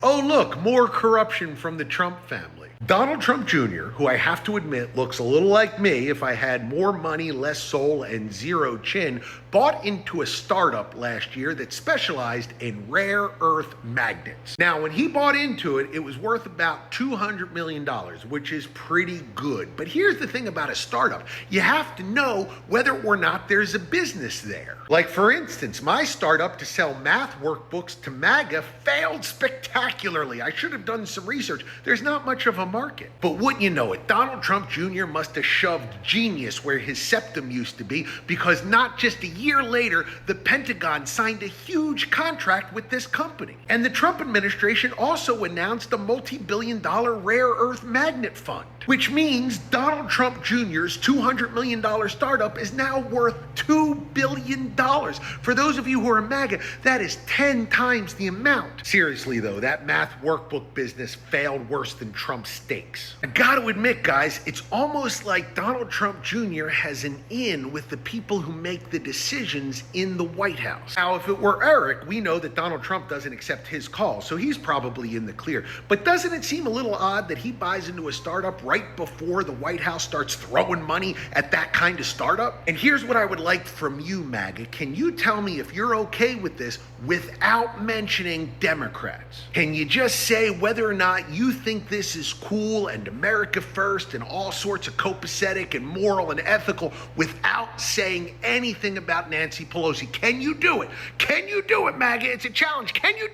Oh, look, more corruption from the Trump family. Donald Trump Jr., who I have to admit looks a little like me if I had more money, less soul, and zero chin, bought into a startup last year that specialized in rare earth magnets. Now, when he bought into it, it was worth about $200 million, which is pretty good. But here's the thing about a startup. You have to know whether or not there's a business there. Like, for instance, my startup to sell math workbooks to MAGA failed spectacularly. I should have done some research. There's not much of a market. But wouldn't you know it, Donald Trump Jr. must have shoved genius where his septum used to be, because not just a year later, the Pentagon signed a huge contract with this company. And the Trump administration also announced a multi-billion-dollar rare earth magnet fund, which means Donald Trump Jr.'s $200 million startup is now worth $2 billion. For those of you who are MAGA, that is 10 times the amount. Seriously though, that math workbook business failed worse than Trump's steaks. I gotta admit, guys, it's almost like Donald Trump Jr. has an in with the people who make the decisions in the White House. Now, if it were Eric, we know that Donald Trump doesn't accept his calls, so he's probably in the clear. But doesn't it seem a little odd that he buys into a startup right before the White House starts throwing money at that kind of startup? And here's what I would like from you, MAGA. Can you tell me if you're okay with this without mentioning Democrats? Can you just say whether or not you think this is cool and America first and all sorts of copacetic and moral and ethical without saying anything about Nancy Pelosi? Can you do it? Can you do it, MAGA? It's a challenge. Can you do it?